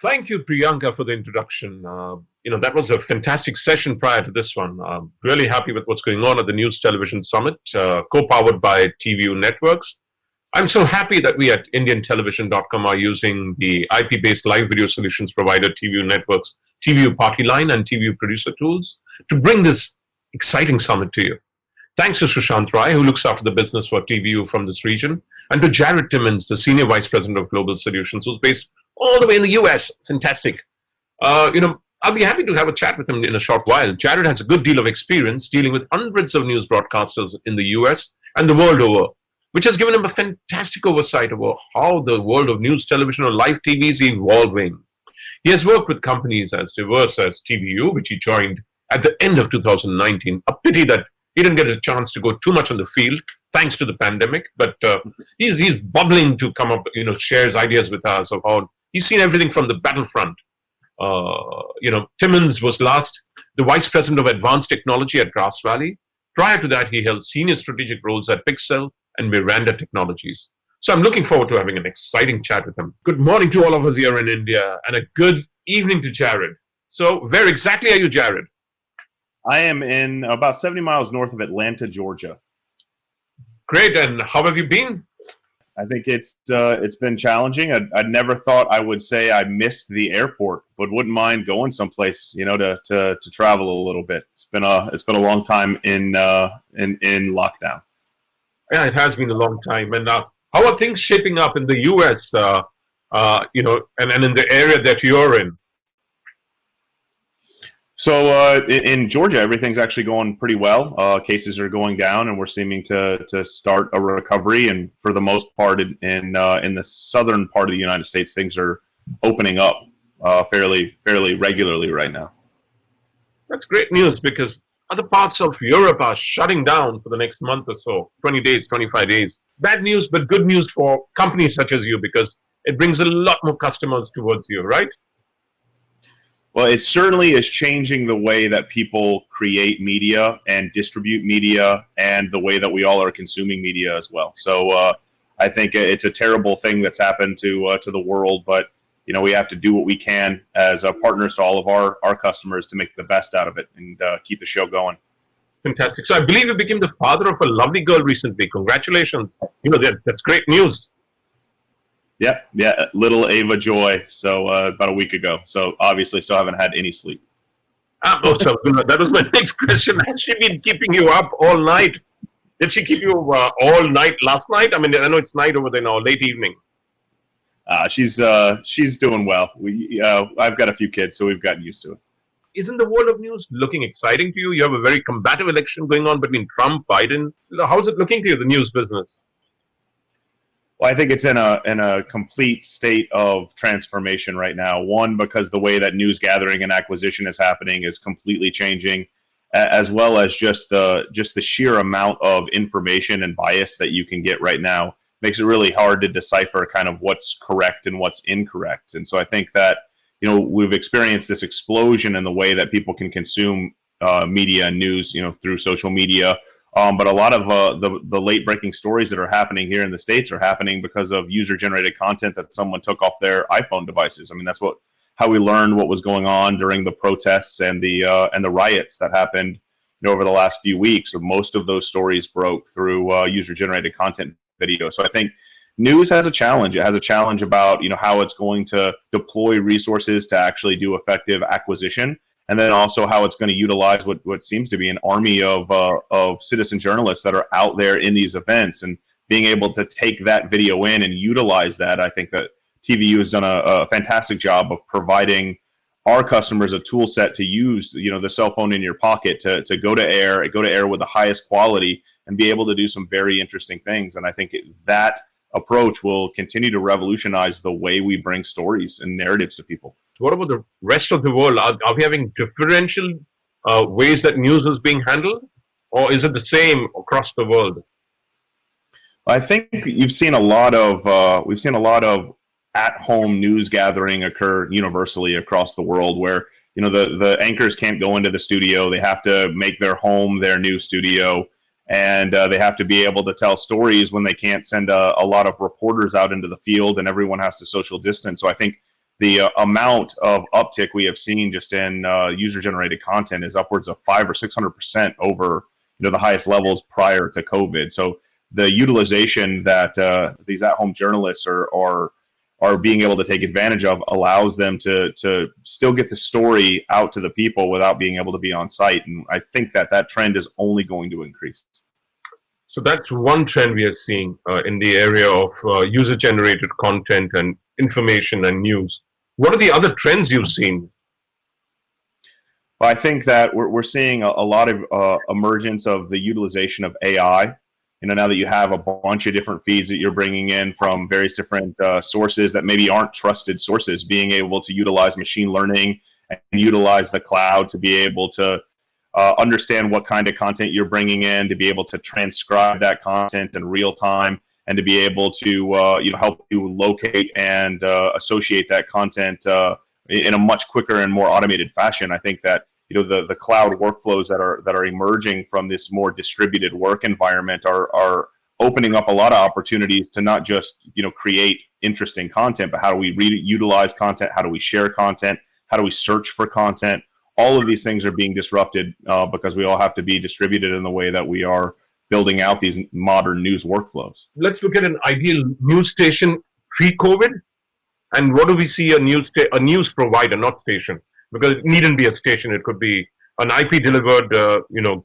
Thank you, Priyanka, for the introduction. That was a fantastic session prior to this one. Really happy with what's going on at the News Television Summit, co-powered by TVU Networks. I'm so happy that we at IndianTelevision.com are using the IP-based live video solutions provider TVU Networks, TVU Party Line, and TVU Producer Tools to bring this exciting summit to you. Thanks to Sushant Rai, who looks after the business for TVU from this region, and to Jared Timmins, the Senior Vice President of Global Solutions, who's based all the way in the US. Fantastic. I'll be happy to have a chat with him in a short while. Jared has a good deal of experience dealing with hundreds of news broadcasters in the US and the world over, which has given him a fantastic oversight over how the world of news television or live TV is evolving. He has worked with companies as diverse as TVU, which he joined at the end of 2019. A pity that he didn't get a chance to go too much on the field, thanks to the pandemic. But he's bubbling to come up, shares ideas with us of how he's seen everything from the battlefront. Timmins was last the Vice President of Advanced Technology at Grass Valley. Prior to that, he held senior strategic roles at Pixel and Miranda Technologies. So I'm looking forward to having an exciting chat with him. Good morning to all of us here in India, and a good evening to Jared. So where exactly are you, Jared? I am in about 70 miles north of Atlanta, Georgia. Great, and how have you been? I think it's been challenging. I never thought I would say I missed the airport, but wouldn't mind going someplace, to travel a little bit. It's been a long time in lockdown. Yeah, it has been a long time. And how are things shaping up in the U.S. And in the area that you're in? So in Georgia, everything's actually going pretty well. Cases are going down, and we're seeming to start a recovery. And for the most part, in the southern part of the United States, things are opening up fairly regularly right now. That's great news, because other parts of Europe are shutting down for the next month or so, 20 days, 25 days. Bad news, but good news for companies such as you, because it brings a lot more customers towards you, right? Well, it certainly is changing the way that people create media and distribute media, and the way that we all are consuming media as well. So I think it's a terrible thing that's happened to the world, but we have to do what we can as partners to all of our customers to make the best out of it and keep the show going. Fantastic. So I believe you became the father of a lovely girl recently. Congratulations. That's great news. Yeah, little Ava Joy. So about a week ago. So obviously still haven't had any sleep. So that was my next question. Has she been keeping you up all night? Did she keep you all night last night? I mean, I know it's night over there now, late evening. She's doing well. I've got a few kids, so we've gotten used to it. Isn't the world of news looking exciting to you? You have a very combative election going on between Trump, Biden. How's it looking to you, the news business? Well, I think it's in a complete state of transformation right now. One, because the way that news gathering and acquisition is happening is completely changing, as well as just the sheer amount of information and bias that you can get right now makes it really hard to decipher kind of what's correct and what's incorrect. And so I think that we've experienced this explosion in the way that people can consume media and news, through social media. But a lot of the late-breaking stories that are happening here in the States are happening because of user-generated content that someone took off their iPhone devices. I mean, that's how we learned what was going on during the protests and the riots that happened over the last few weeks. So most of those stories broke through user-generated content video. So I think news has a challenge. It has a challenge about how it's going to deploy resources to actually do effective acquisition. And then also how it's going to utilize what seems to be an army of citizen journalists that are out there in these events, and being able to take that video in and utilize that. I think that TVU has done a fantastic job of providing our customers a tool set to use, the cell phone in your pocket to go to air with the highest quality and be able to do some very interesting things. And I think that approach will continue to revolutionize the way we bring stories and narratives to people. What about the rest of the world? Are we having differential ways that news is being handled, or is it the same across the world? I think we've seen a lot of at-home news gathering occur universally across the world, where the anchors can't go into the studio; they have to make their home their new studio. And they have to be able to tell stories when they can't send a lot of reporters out into the field, and everyone has to social distance. So I think the amount of uptick we have seen just in user-generated content is upwards of 500 or 600% over the highest levels prior to COVID. So the utilization that these at-home journalists are being able to take advantage of allows them to still get the story out to the people without being able to be on site. And I think that trend is only going to increase. So that's one trend we are seeing in the area of user-generated content and information and news. What are the other trends you've seen? Well, I think that we're seeing a lot of emergence of the utilization of AI. Now that you have a bunch of different feeds that you're bringing in from various different sources that maybe aren't trusted sources, being able to utilize machine learning and utilize the cloud to be able to understand what kind of content you're bringing in, to be able to transcribe that content in real time, and to be able to help you locate and associate that content in a much quicker and more automated fashion. I think that the cloud workflows that are emerging from this more distributed work environment are opening up a lot of opportunities to not just create interesting content, but how do we utilize content, how do we share content, how do we search for content. All of these things are being disrupted because we all have to be distributed in the way that we are building out these modern news workflows. Let's look at an ideal news station pre-COVID, and what do we see a news provider, not station, because it needn't be a station. It could be an IP delivered,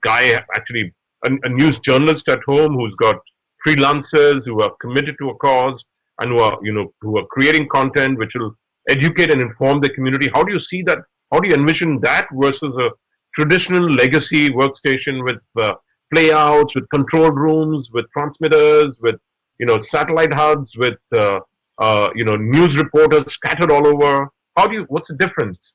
guy, actually a news journalist at home who's got freelancers who are committed to a cause and who are creating content which will educate and inform the community. How do you see that? How do you envision that versus a traditional legacy workstation with playouts, with control rooms, with transmitters, with satellite hubs, with news reporters scattered all over? What's the difference?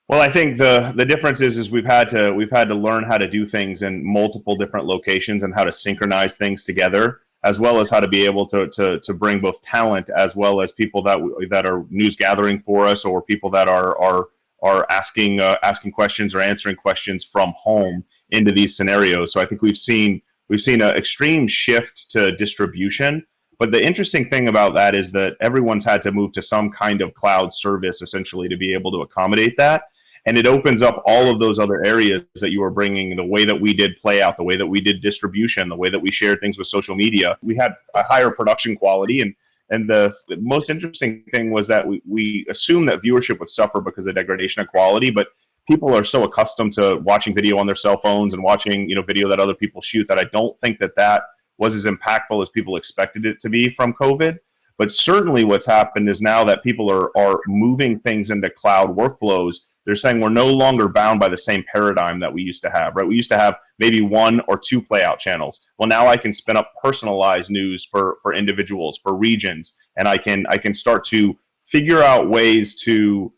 Well, I think the difference is we've had to learn how to do things in multiple different locations and how to synchronize things together, as well as how to be able to bring both talent as well as people that are news gathering for us, or people that are asking questions or answering questions from home into these scenarios. So I think we've seen an extreme shift to distribution. But the interesting thing about that is that everyone's had to move to some kind of cloud service essentially to be able to accommodate that. And it opens up all of those other areas that you were bringing, the way that we did play out, the way that we did distribution, the way that we shared things with social media. We had a higher production quality. And the most interesting thing was that we assumed that viewership would suffer because of degradation of quality, but people are so accustomed to watching video on their cell phones and watching video that other people shoot that I don't think that was as impactful as people expected it to be from COVID. But certainly what's happened is now that people are moving things into cloud workflows, they're saying we're no longer bound by the same paradigm that we used to have, right? We used to have maybe 1 or 2 playout channels. Well, now I can spin up personalized news for individuals, for regions, and I can start to figure out ways to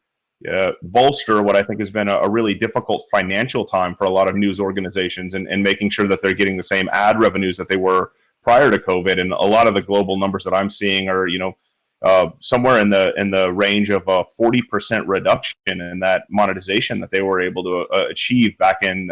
bolster what I think has been a really difficult financial time for a lot of news organizations, and making sure that they're getting the same ad revenues that they were prior to COVID. And a lot of the global numbers that I'm seeing are, somewhere in the range of a 40% reduction in that monetization that they were able to achieve back in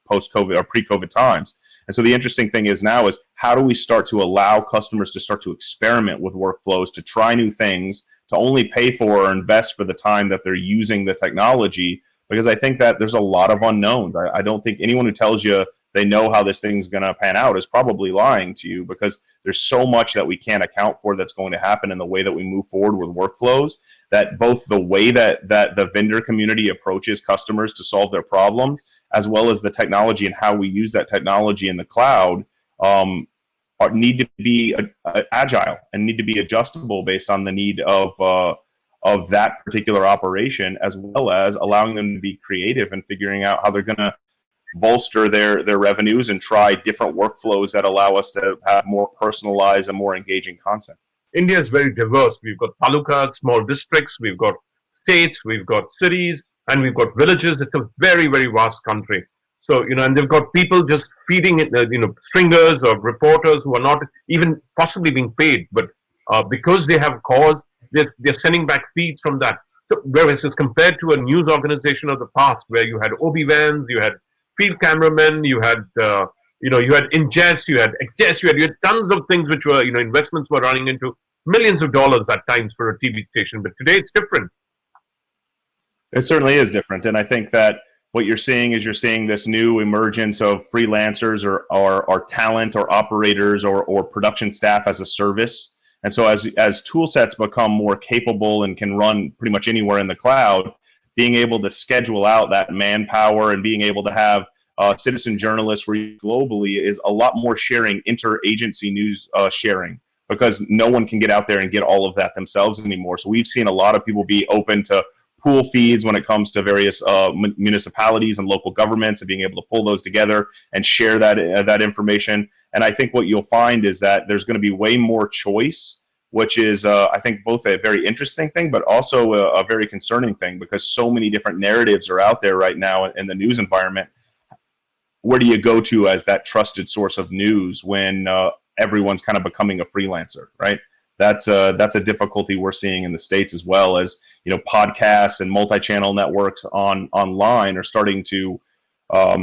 post-COVID or pre-COVID times. And so the interesting thing is now is how do we start to allow customers to start to experiment with workflows, to try new things, to only pay for or invest for the time that they're using the technology, because I think that there's a lot of unknowns. I don't think anyone who tells you they know how this thing's going to pan out is probably lying to you, because there's so much that we can't account for that's going to happen in the way that we move forward with workflows, that both the way that the vendor community approaches customers to solve their problems, as well as the technology and how we use that technology in the cloud, need to be agile and need to be adjustable based on the need of that particular operation, as well as allowing them to be creative and figuring out how they're going to bolster their revenues and try different workflows that allow us to have more personalized and more engaging content. India is very diverse. We've got talukas, small districts, we've got states, we've got cities, and we've got villages. It's a very, very vast country. So, and they've got people just feeding it, stringers or reporters who are not even possibly being paid, but because they have cause, they're sending back feeds from that. So, whereas it's compared to a news organization of the past, where you had OB vans, you had field cameramen, you had ingest, you had exgest, you had tons of things which were, investments were running into. millions of dollars at times for a TV station. But today it's different. It certainly is different, and I think that what you're seeing is you're seeing this new emergence of freelancers or talent or operators or production staff as a service. And so as tool sets become more capable and can run pretty much anywhere in the cloud, being able to schedule out that manpower and being able to have citizen journalists globally is a lot more sharing, interagency news sharing, because no one can get out there and get all of that themselves anymore. So we've seen a lot of people be open to pool feeds when it comes to various municipalities and local governments, and being able to pull those together and share that information. And I think what you'll find is that there's going to be way more choice, which is I think both a very interesting thing, but also a very concerning thing, because so many different narratives are out there right now in the news environment. Where do you go to as that trusted source of news when everyone's kind of becoming a freelancer, right? That's a difficulty we're seeing in the States, as well as, you know, podcasts and multi-channel networks online are starting to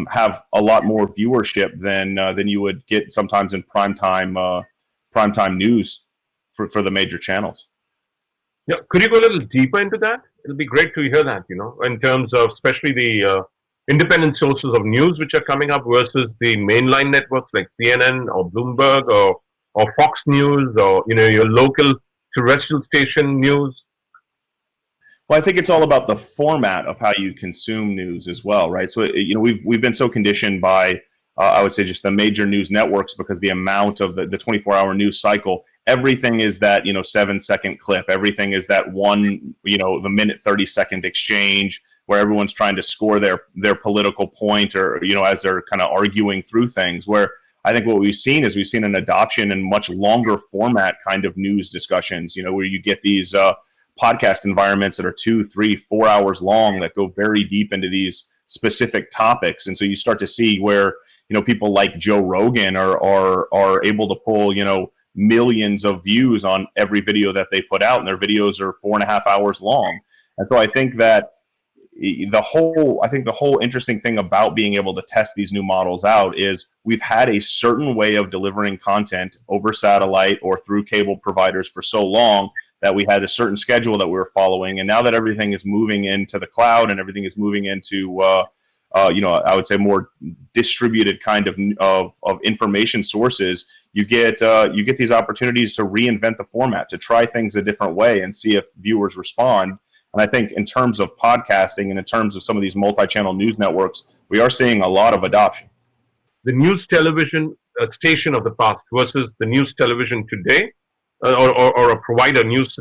have a lot more viewership than you would get sometimes in primetime news for the major channels. Yeah, could you go a little deeper into that? It'll be great to hear that, you know, in terms of especially the independent sources of news which are coming up versus the mainline networks like CNN or Bloomberg or Fox News, or, you know, your local terrestrial station news. Well, I think it's all about the format of how you consume news as well, right? So, you know, we've been so conditioned by, I would say, just the major news networks, because the amount of the 24-hour news cycle, everything is that, you know, 7-second clip. Everything is that one, you know, the minute 30-second exchange where everyone's trying to score their political point, or, you know, as they're kind of arguing through things. Where I think what we've seen an adoption in much longer format kind of news discussions, you know, where you get these podcast environments that are 2, 3, 4 hours long that go very deep into these specific topics. And so you start to see where, you know, people like Joe Rogan are able to pull, you know, millions of views on every video that they put out, and their videos are 4.5 hours long. And so I think that the whole interesting thing about being able to test these new models out is we've had a certain way of delivering content over satellite or through cable providers for so long that we had a certain schedule that we were following. And now that everything is moving into the cloud and everything is moving into you know, I would say more distributed kind of information sources, you get these opportunities to reinvent the format, to try things a different way and see if viewers respond. And I think in terms of podcasting and in terms of some of these multi-channel news networks, we are seeing a lot of adoption. The news television station of the past versus the news television today, or a provider, news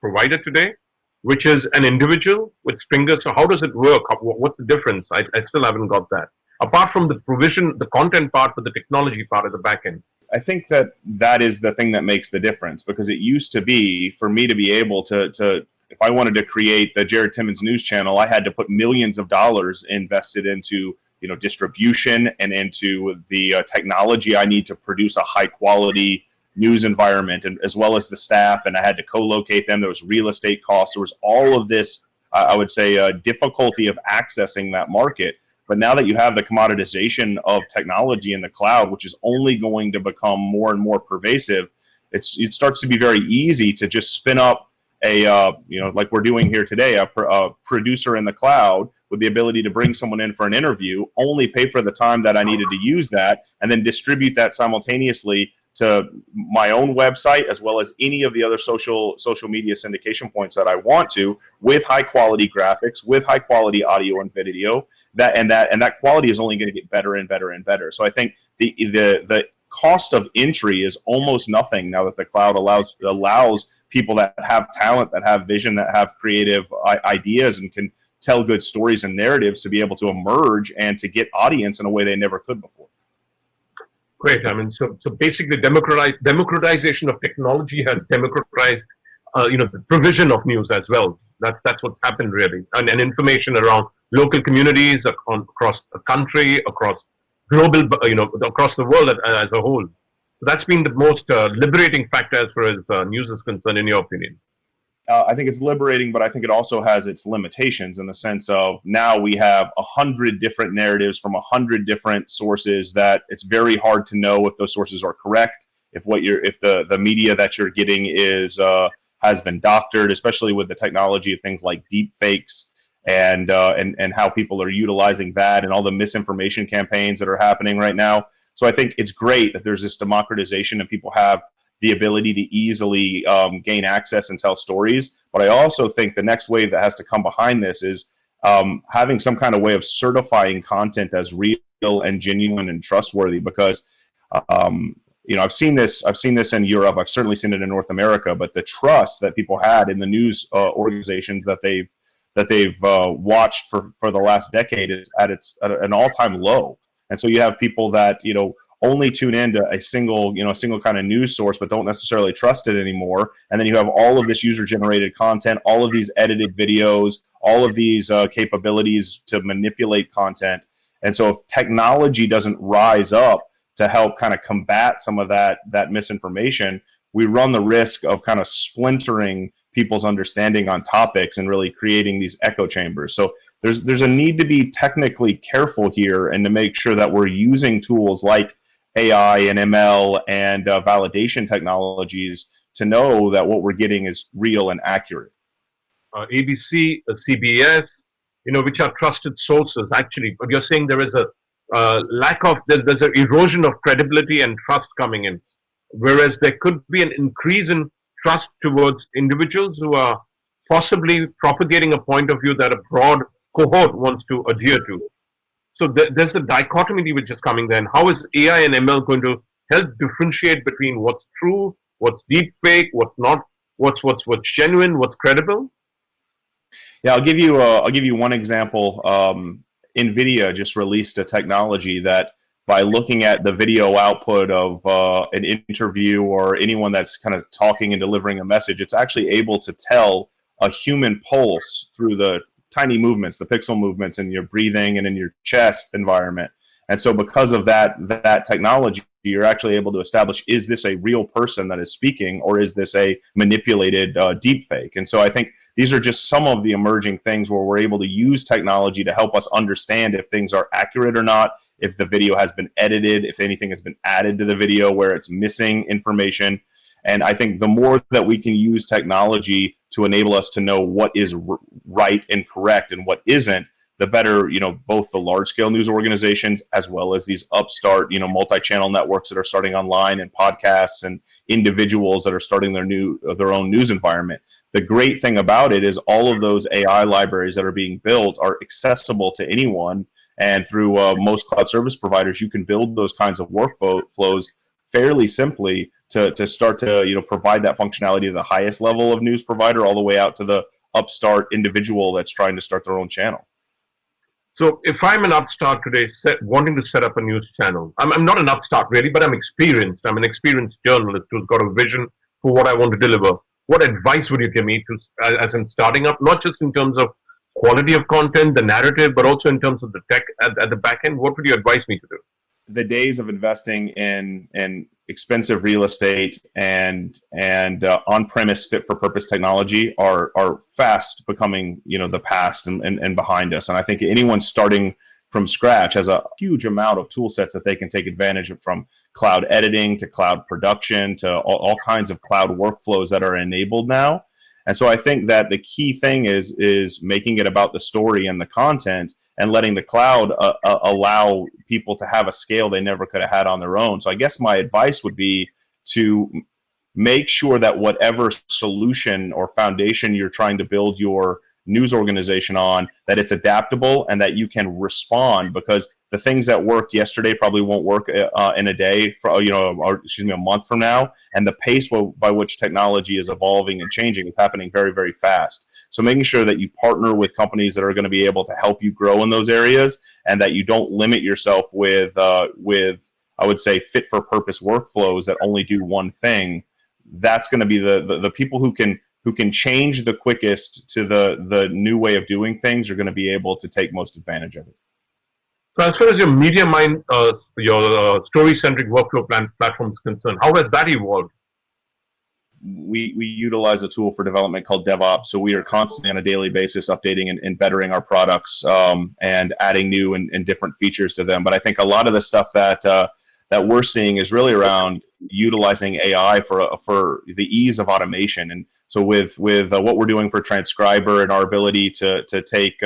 provider today, which is an individual with fingers. So how does it work? What's the difference? I still haven't got that. Apart from the provision, the content part, but the technology part at the back end. I think that is the thing that makes the difference, because it used to be, for me to be able to if I wanted to create the Jared Timmins News Channel, I had to put millions of dollars invested into, you know, distribution and into the technology I need to produce a high quality news environment, and as well as the staff, and I had to co-locate them. There was real estate costs. There was all of this, I would say, difficulty of accessing that market. But now that you have the commoditization of technology in the cloud, which is only going to become more and more pervasive, it starts to be very easy to just spin up you know, like we're doing here today, a producer in the cloud with the ability to bring someone in for an interview, only pay for the time that I needed to use that, and then distribute that simultaneously to my own website, as well as any of the other social media syndication points that I want to, with high quality graphics, with high quality audio and video. That quality is only going to get better and better and better. So I think the cost of entry is almost nothing now that the cloud allows people that have talent, that have vision, that have creative ideas, and can tell good stories and narratives to be able to emerge and to get audience in a way they never could before. Great. I mean, so basically, democratization of technology has democratized, you know, the provision of news as well. That's what's happened really, and information around local communities across the country, across global, you know, across the world as a whole. So that's been the most liberating factor as far as news is concerned, in your opinion. I think it's liberating, but I think it also has its limitations, in the sense of now we have 100 different narratives from 100 different sources that it's very hard to know if those sources are correct. if the media that you're getting is has been doctored, especially with the technology of things like deep fakes and how people are utilizing that and all the misinformation campaigns that are happening right now. So I think it's great that there's this democratization and people have the ability to easily gain access and tell stories. But I also think the next wave that has to come behind this is having some kind of way of certifying content as real and genuine and trustworthy. Because I've seen this in Europe. I've certainly seen it in North America. But the trust that people had in the news organizations that they've watched for the last decade is at an all-time low. And so you have people that only tune into a single kind of news source, but don't necessarily trust it anymore. And then you have all of this user-generated content, all of these edited videos, all of these capabilities to manipulate content. And so if technology doesn't rise up to help kind of combat some of that misinformation, we run the risk of kind of splintering people's understanding on topics and really creating these echo chambers. So there's a need to be technically careful here and to make sure that we're using tools like AI and ML and validation technologies to know that what we're getting is real and accurate. ABC, CBS, which are trusted sources. Actually, but you're saying there is a there's an erosion of credibility and trust coming in, whereas there could be an increase in trust towards individuals who are possibly propagating a point of view that a broad cohort wants to adhere to. So there's the dichotomy which is coming there. And how is AI and ML going to help differentiate between what's true, what's deep fake, what's not, what's genuine, what's credible? Yeah, I'll give you one example. NVIDIA just released a technology that, by looking at the video output of an interview or anyone that's kind of talking and delivering a message, it's actually able to tell a human pulse through the tiny movements, the pixel movements in your breathing and in your chest environment. And so because of that technology, you're actually able to establish, is this a real person that is speaking, or is this a manipulated deep fake? And so I think these are just some of the emerging things where we're able to use technology to help us understand if things are accurate or not, if the video has been edited, if anything has been added to the video where it's missing information. And I think the more that we can use technology to enable us to know what is right and correct and what isn't, the better, both the large-scale news organizations as well as these upstart, multi-channel networks that are starting online and podcasts and individuals that are starting their own news environment. The great thing about it is all of those AI libraries that are being built are accessible to anyone. And through most cloud service providers, you can build those kinds of workflows fairly simply to start to provide that functionality to the highest level of news provider, all the way out to the upstart individual that's trying to start their own channel. So if I'm an upstart today wanting to set up a news channel, I'm not an upstart really, but I'm experienced. I'm an experienced journalist who's got a vision for what I want to deliver. What advice would you give me as in starting up, not just in terms of quality of content, the narrative, but also in terms of the tech at the back end? What would you advise me to do? The days of investing in expensive real estate and on-premise fit-for-purpose technology are fast becoming the past and behind us. And I think anyone starting from scratch has a huge amount of tool sets that they can take advantage of, from cloud editing to cloud production to all kinds of cloud workflows that are enabled now. And so I think that the key thing is making it about the story and the content, and letting the cloud allow people to have a scale they never could have had on their own. So I guess my advice would be to make sure that whatever solution or foundation you're trying to build your news organization on, that it's adaptable and that you can respond, because the things that worked yesterday probably won't work in a day, a month from now. And the pace by which technology is evolving and changing is happening very, very fast. So making sure that you partner with companies that are going to be able to help you grow in those areas, and that you don't limit yourself with I would say, fit for purpose workflows that only do one thing. That's going to be the people who can change the quickest to the new way of doing things are going to be able to take most advantage of it. So as far as your MediaMind, your story-centric workflow platform is concerned, how has that evolved? We utilize a tool for development called DevOps. So we are constantly on a daily basis updating and bettering our products and adding new and different features to them. But I think a lot of the stuff that that we're seeing is really around utilizing AI for the ease of automation. And so with what we're doing for transcriber and our ability to take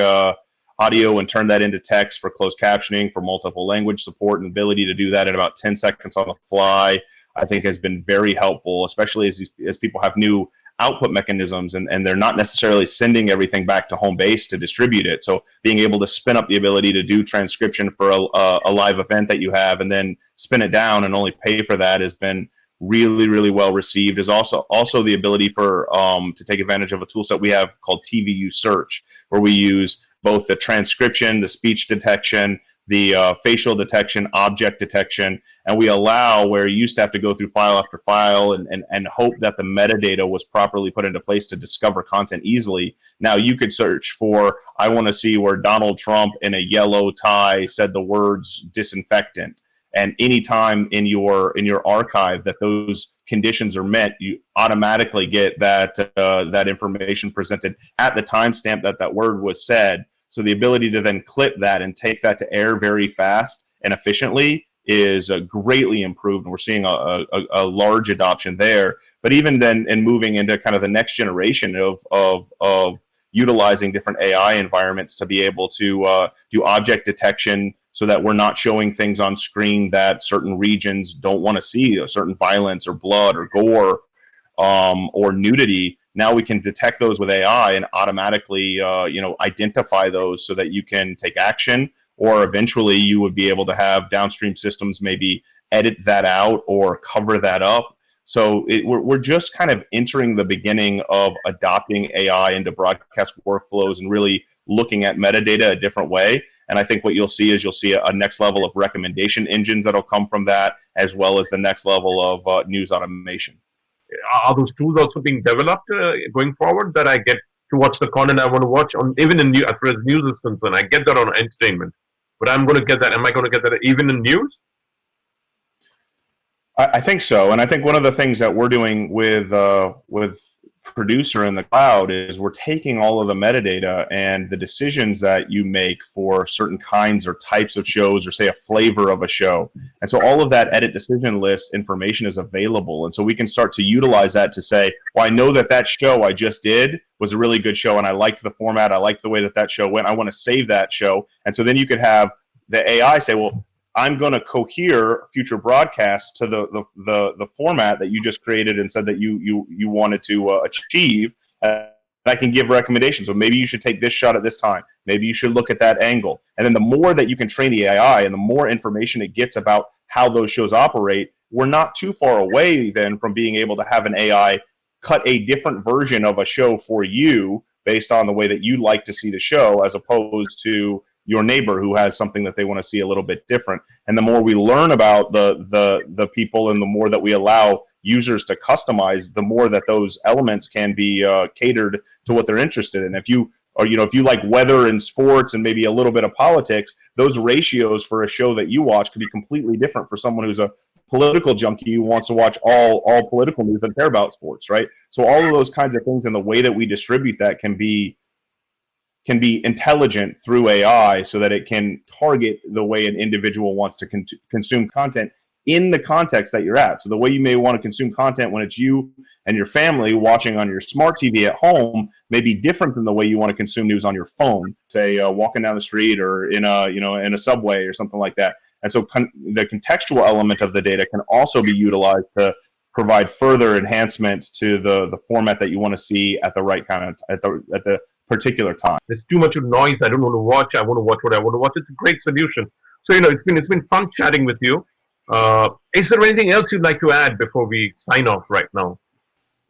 audio and turn that into text for closed captioning, for multiple language support, and ability to do that in about 10 seconds on the fly, I think has been very helpful, especially as people have new output mechanisms and they're not necessarily sending everything back to home base to distribute it. So being able to spin up the ability to do transcription for a live event that you have and then spin it down and only pay for that has been really, really well received. Is also the ability for to take advantage of a tool set we have called TVU Search, where we use both the transcription, the speech detection, the facial detection, object detection, and we allow where you used to have to go through file after file and hope that the metadata was properly put into place to discover content easily. Now you could search for, I want to see where Donald Trump in a yellow tie said the words disinfectant. And anytime in your archive that those conditions are met, you automatically get that information presented at the timestamp that word was said. So the ability to then clip that and take that to air very fast and efficiently is greatly improved, and we're seeing a large adoption there. But even then, and moving into kind of the next generation of utilizing different AI environments to be able to do object detection, so that we're not showing things on screen that certain regions don't want to see, a certain violence or blood or gore or nudity. Now we can detect those with AI and automatically, identify those so that you can take action, or eventually you would be able to have downstream systems maybe edit that out or cover that up. So we're just kind of entering the beginning of adopting AI into broadcast workflows and really looking at metadata a different way. And I think what you'll see is a next level of recommendation engines that'll come from that, as well as the next level of news automation. Are those tools also being developed going forward, that I get to watch the content I want to watch on, even in news, as far as news is concerned? I get that on entertainment, but I'm going to get that. Am I going to get that even in news? I think so, and I think one of the things that we're doing with Producer in the cloud is we're taking all of the metadata and the decisions that you make for certain kinds or types of shows, or say a flavor of a show. And so all of that edit decision list information is available. And so we can start to utilize that to say, well, I know that show I just did was a really good show and I liked the format, I liked the way that show went, I want to save that show. And so then you could have the AI say, well, I'm going to cohere future broadcasts to the format that you just created and said that you wanted to achieve. I can give recommendations. So maybe you should take this shot at this time. Maybe you should look at that angle. And then the more that you can train the AI and the more information it gets about how those shows operate, we're not too far away then from being able to have an AI cut a different version of a show for you based on the way that you like to see the show, as opposed to your neighbor who has something that they want to see a little bit different. And the more we learn about the people, and the more that we allow users to customize, the more that those elements can be catered to what they're interested in. If you like weather and sports and maybe a little bit of politics, those ratios for a show that you watch could be completely different for someone who's a political junkie who wants to watch all political news and care about sports, right? So all of those kinds of things, and the way that we distribute that can be intelligent through AI, so that it can target the way an individual wants to consume content in the context that you're at. So the way you may want to consume content when it's you and your family watching on your smart TV at home may be different than the way you want to consume news on your phone, say walking down the street or in a subway or something like that. And so the contextual element of the data can also be utilized to provide further enhancements to the format that you want to see at the right kind of at the particular time. There's too much of noise. I don't want to watch. I want to watch what I want to watch. It's a great solution. So it's been fun chatting with you. Is there anything else you'd like to add before we sign off right now?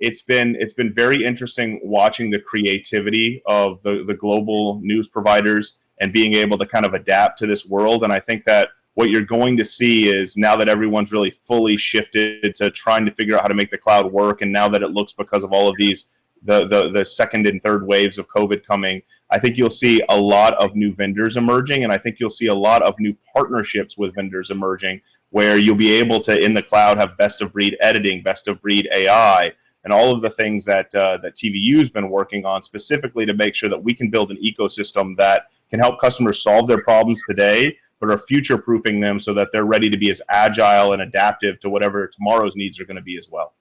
It's been very interesting watching the creativity of the global news providers and being able to kind of adapt to this world. And I think that what you're going to see is, now that everyone's really fully shifted to trying to figure out how to make the cloud work, and now that it looks, because of all of these the second and third waves of COVID coming, I think you'll see a lot of new vendors emerging, and I think you'll see a lot of new partnerships with vendors emerging, where you'll be able to, in the cloud, have best-of-breed editing, best-of-breed AI, and all of the things that TVU's been working on specifically to make sure that we can build an ecosystem that can help customers solve their problems today, but are future-proofing them so that they're ready to be as agile and adaptive to whatever tomorrow's needs are going to be as well.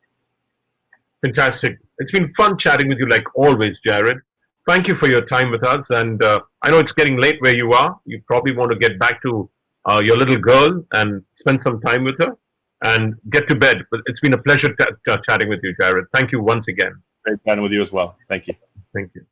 Fantastic. It's been fun chatting with you like always, Jared. Thank you for your time with us. And I know it's getting late where you are. You probably want to get back to your little girl and spend some time with her and get to bed. But it's been a pleasure chatting with you, Jared. Thank you once again. Great chatting with you as well. Thank you. Thank you.